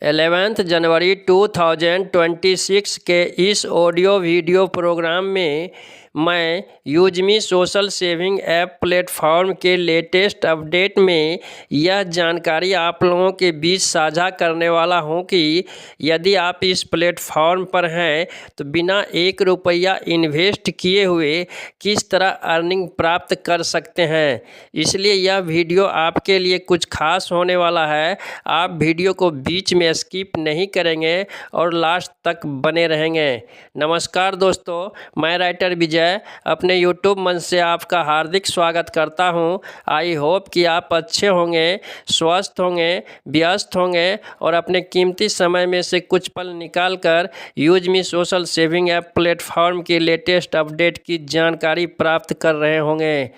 11 जनवरी 2026 के इस audio video programme में मैं यूजमी सोशल सेविंग ऐप प्लेटफॉर्म के लेटेस्ट अपडेट में यह जानकारी आप लोगों के बीच साझा करने वाला हूं कि यदि आप इस प्लेटफॉर्म पर हैं तो बिना 1 रुपया इन्वेस्ट किए हुए किस तरह अर्निंग प्राप्त कर सकते हैं। इसलिए यह वीडियो आपके लिए कुछ खास होने वाला है। आप वीडियो को बीच में स्किप नहीं करेंगे और लास्ट तक बने रहेंगे। नमस्कार दोस्तों, मैं राइटर विजय अपने यूट्यूब मंच से आपका हार्दिक स्वागत करता हूं। आई होप कि आप अच्छे होंगे, स्वस्थ होंगे, व्यस्त होंगे और अपने कीमती समय में से कुछ पल निकालकर यूजमी सोशल सेविंग ऐप प्लेटफॉर्म की लेटेस्ट अपडेट की जानकारी प्राप्त कर रहे होंगे।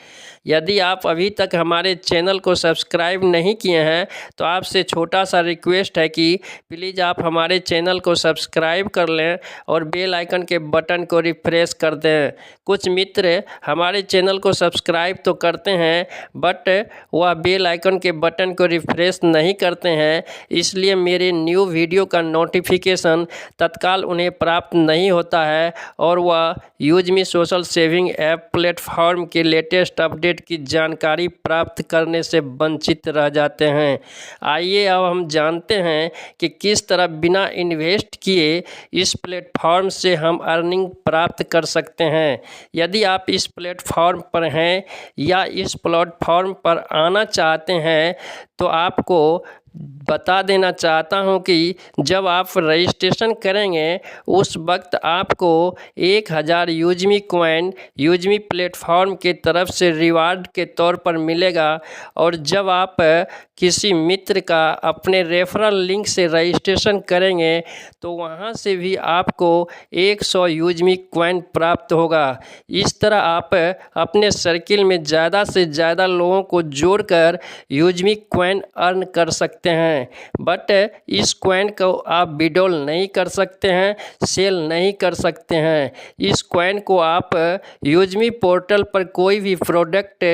यदि आप अभी तक हमारे चैनल को सब्सक्राइब नहीं किए हैं तो आपसे छोटा सा रिक्वेस्ट है कि प्लीज़ आप हमारे चैनल को सब्सक्राइब कर लें और बेल आइकन के बटन को रिफ्रेश कर दें। कुछ मित्र हमारे चैनल को सब्सक्राइब तो करते हैं बट वह बेल आइकन के बटन को रिफ्रेश नहीं करते हैं, इसलिए मेरे न्यू वीडियो का नोटिफिकेशन तत्काल उन्हें प्राप्त नहीं होता है और वह यूजमी सोशल सेविंग ऐप प्लेटफॉर्म के लेटेस्ट अपडेट की जानकारी प्राप्त करने से वंचित रह जाते हैं। आइए अब हम जानते हैं कि किस तरह बिना इन्वेस्ट किए इस प्लेटफॉर्म से हम अर्निंग प्राप्त कर सकते हैं। यदि आप इस प्लेटफॉर्म पर हैं या इस प्लेटफॉर्म पर आना चाहते हैं तो आपको बता देना चाहता हूं कि जब आप रजिस्ट्रेशन करेंगे उस वक्त आपको 1000 यूजमी कॉइन यूजमी प्लेटफॉर्म के तरफ से रिवार्ड के तौर पर मिलेगा और जब आप किसी मित्र का अपने रेफरल लिंक से रजिस्ट्रेशन करेंगे तो वहां से भी आपको 100 यूजमी कॉइन प्राप्त होगा। इस तरह आप अपने सर्किल में ज़्यादा से ज़्यादा लोगों को जोड़कर यूजमी कॉइन अर्न कर सकते हैं। बट इस कॉइन को आप विड्रॉल नहीं कर सकते हैं, सेल नहीं कर सकते हैं। इस कॉइन को आप यूजमी पोर्टल पर कोई भी प्रोडक्ट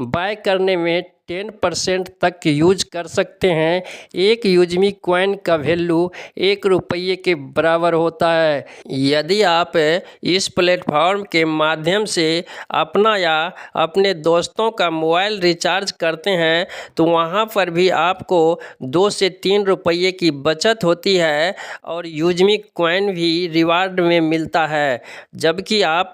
बाय करने में 10% तक यूज कर सकते हैं। एक यूजमी कॉइन का वैल्यू 1 रुपये के बराबर होता है। यदि आप इस प्लेटफॉर्म के माध्यम से अपना या अपने दोस्तों का मोबाइल रिचार्ज करते हैं तो वहां पर भी आपको 2 से 3 रुपये की बचत होती है और यूजमी कॉइन भी रिवार्ड में मिलता है। जबकि आप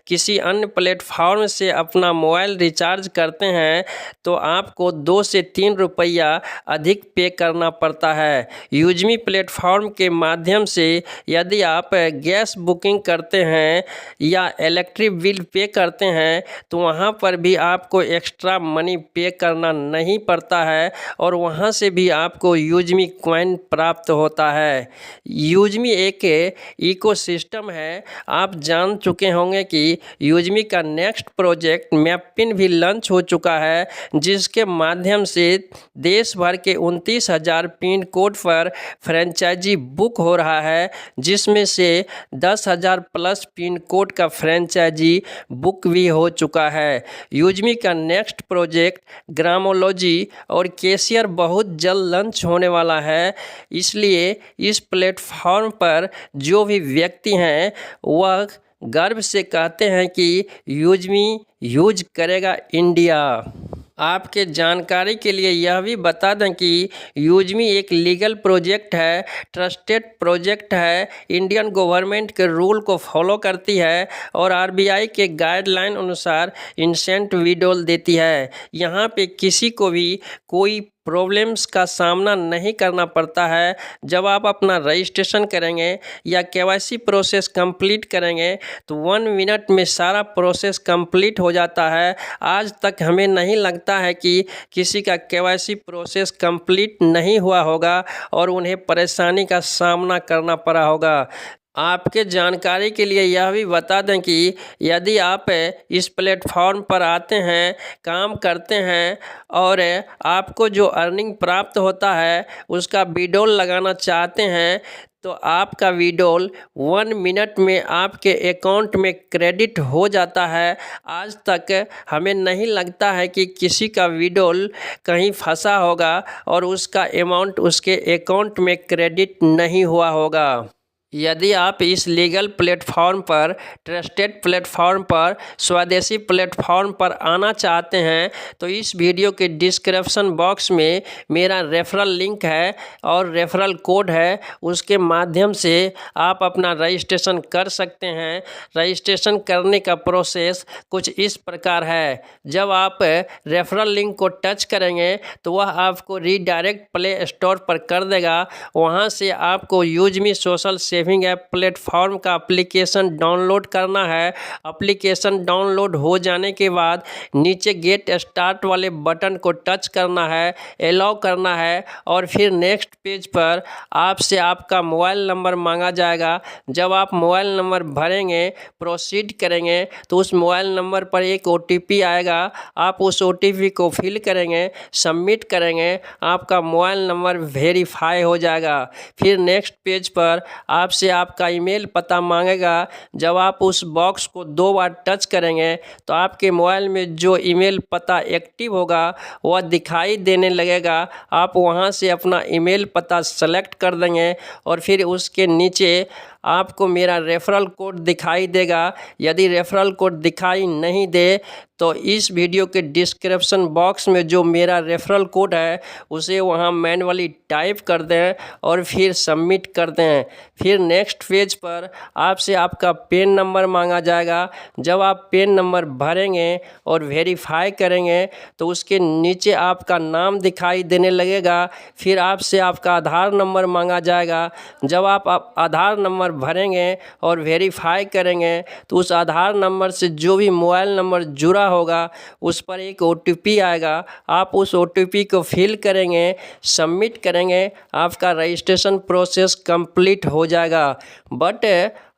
किसी अन्य प्लेटफॉर्म से अपना मोबाइल रिचार्ज करते हैं तो आपको 2 से 3 रुपया अधिक पे करना पड़ता है। यूजमी प्लेटफॉर्म के माध्यम से यदि आप गैस बुकिंग करते हैं या इलेक्ट्रिक बिल पे करते हैं तो वहां पर भी आपको एक्स्ट्रा मनी पे करना नहीं पड़ता है और वहां से भी आपको यूजमी कॉइन प्राप्त होता है। यूजमी एक इकोसिस्टम है। आप जान चुके होंगे कि यूजमी का नेक्स्ट प्रोजेक्ट मैपिन भी लॉन्च हो चुका है, जिसके माध्यम से देश भर के 29,000 पिन कोड पर फ्रेंचाइजी बुक हो रहा है, जिसमें से 10,000 प्लस पिन कोड का फ्रेंचाइजी बुक भी हो चुका है। यूजमी का नेक्स्ट प्रोजेक्ट ग्रामोलॉजी और कैशियर बहुत जल्द लॉन्च होने वाला है। इसलिए इस प्लेटफॉर्म पर जो भी व्यक्ति हैं वह गर्व से कहते हैं कि यूजमी यूज करेगा इंडिया। आपके जानकारी के लिए यह भी बता दें कि यूजमी एक लीगल प्रोजेक्ट है, ट्रस्टेड प्रोजेक्ट है, इंडियन गवर्नमेंट के रूल को फॉलो करती है और आरबीआई के गाइडलाइन अनुसार इंसेंटिव विड्रॉल देती है। यहाँ पे किसी को भी कोई प्रॉब्लम्स का सामना नहीं करना पड़ता है। जब आप अपना रजिस्ट्रेशन करेंगे या केवाईसी प्रोसेस कंप्लीट करेंगे तो 1 मिनट में सारा प्रोसेस कंप्लीट हो जाता है। आज तक हमें नहीं लगता है कि किसी का केवाईसी प्रोसेस कंप्लीट नहीं हुआ होगा और उन्हें परेशानी का सामना करना पड़ा होगा। आपके जानकारी के लिए यह भी बता दें कि यदि आप इस प्लेटफॉर्म पर आते हैं, काम करते हैं और आपको जो अर्निंग प्राप्त होता है उसका विड्रॉल लगाना चाहते हैं तो आपका विड्रॉल 1 मिनट में आपके अकाउंट में क्रेडिट हो जाता है। आज तक हमें नहीं लगता है कि किसी का विड्रॉल कहीं फंसा होगा और उसका अमाउंट उसके अकाउंट में क्रेडिट नहीं हुआ होगा। यदि आप इस लीगल प्लेटफॉर्म पर, ट्रस्टेड प्लेटफॉर्म पर, स्वदेशी प्लेटफॉर्म पर आना चाहते हैं तो इस वीडियो के डिस्क्रिप्शन बॉक्स में मेरा रेफरल लिंक है और रेफरल कोड है। उसके माध्यम से आप अपना रजिस्ट्रेशन कर सकते हैं। रजिस्ट्रेशन करने का प्रोसेस कुछ इस प्रकार है। जब आप रेफरल लिंक को टच करेंगे तो वह आपको रीडायरेक्ट प्ले स्टोर पर कर देगा। वहाँ से आपको यूजमी सोशल सेविंग ऐप प्लेटफॉर्म का एप्लीकेशन डाउनलोड करना है। एप्लीकेशन डाउनलोड हो जाने के बाद नीचे गेट स्टार्ट वाले बटन को टच करना है, अलाउ करना है और फिर नेक्स्ट पेज पर आपसे आपका मोबाइल नंबर मांगा जाएगा। जब आप मोबाइल नंबर भरेंगे, प्रोसीड करेंगे तो उस मोबाइल नंबर पर एक OTP आएगा। आप उस OTP को फिल करेंगे, सबमिट करेंगे, आपका मोबाइल नंबर वेरीफाई हो जाएगा। फिर नेक्स्ट पेज पर आपसे आपका ईमेल पता मांगेगा। जब आप उस बॉक्स को 2 बार टच करेंगे तो आपके मोबाइल में जो ईमेल पता एक्टिव होगा वह दिखाई देने लगेगा। आप वहां से अपना ईमेल पता सेलेक्ट कर देंगे और फिर उसके नीचे आपको मेरा रेफरल कोड दिखाई देगा। यदि रेफरल कोड दिखाई नहीं दे तो इस वीडियो के डिस्क्रिप्शन बॉक्स में जो मेरा रेफरल कोड है उसे वहां मैन्युअली टाइप कर दें और फिर सबमिट कर दें। फिर नेक्स्ट पेज पर आपसे आपका पेन नंबर मांगा जाएगा। जब आप पेन नंबर भरेंगे और वेरीफाई करेंगे तो उसके नीचे आपका नाम दिखाई देने लगेगा। फिर आपसे आपका आधार नंबर मांगा जाएगा। जब आप आधार नंबर भरेंगे और वेरीफाई करेंगे तो उस आधार नंबर से जो भी मोबाइल नंबर जुड़ा होगा उस पर एक OTP आएगा। आप उस OTP को फिल करेंगे, सबमिट करेंगे, आपका रजिस्ट्रेशन प्रोसेस कंप्लीट हो जाएगा। बट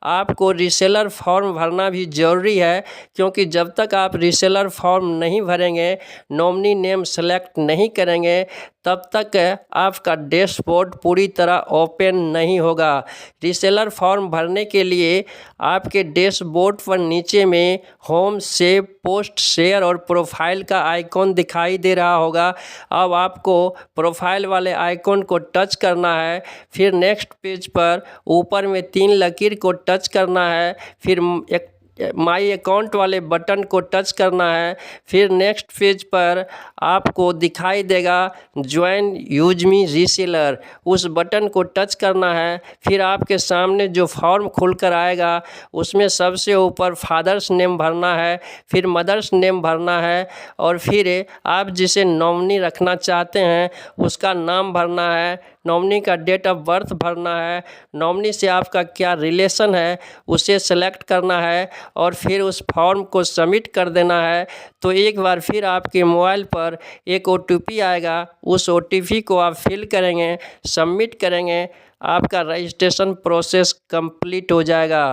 आपको रीसेलर फॉर्म भरना भी ज़रूरी है, क्योंकि जब तक आप रीसेलर फॉर्म नहीं भरेंगे, नॉमिनी नेम सेलेक्ट नहीं करेंगे, तब तक आपका डैशबोर्ड पूरी तरह ओपन नहीं होगा। रीसेलर फॉर्म भरने के लिए आपके डैशबोर्ड पर नीचे में होम, सेव, पोस्ट, शेयर और प्रोफाइल का आइकॉन दिखाई दे रहा होगा। अब आपको प्रोफाइल वाले आइकॉन को टच करना है। फिर नेक्स्ट पेज पर ऊपर में 3 लकीर को टच करना है। फिर एक माई अकाउंट वाले बटन को टच करना है। फिर नेक्स्ट पेज पर आपको दिखाई देगा ज्वाइन यूजमी रीसेलर, उस बटन को टच करना है। फिर आपके सामने जो फॉर्म खुलकर आएगा उसमें सबसे ऊपर फादर्स नेम भरना है, फिर मदर्स नेम भरना है और फिर आप जिसे नॉमिनी रखना चाहते हैं उसका नाम भरना है, नॉमिनी का डेट ऑफ बर्थ भरना है, नॉमिनी से आपका क्या रिलेशन है उसे सेलेक्ट करना है और फिर उस फॉर्म को सबमिट कर देना है। तो एक बार फिर आपके मोबाइल पर एक OTP आएगा। उस OTP को आप फिल करेंगे, सबमिट करेंगे, आपका रजिस्ट्रेशन प्रोसेस कंप्लीट हो जाएगा।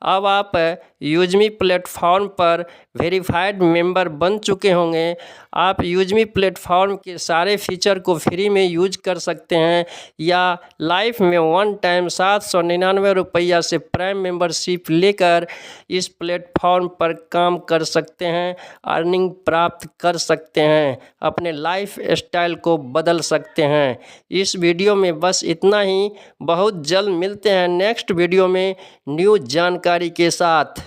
अब आप यूजमी प्लेटफॉर्म पर वेरीफाइड मेंबर बन चुके होंगे। आप यूजमी प्लेटफॉर्म के सारे फीचर को फ्री में यूज कर सकते हैं या लाइफ में 1 टाइम 799 रुपया से प्राइम मेंबरशिप लेकर इस प्लेटफॉर्म पर काम कर सकते हैं, अर्निंग प्राप्त कर सकते हैं, अपने लाइफ स्टाइल को बदल सकते हैं। इस वीडियो में बस इतना ही। बहुत जल्द मिलते हैं नेक्स्ट वीडियो में न्यू जानकारी के साथ।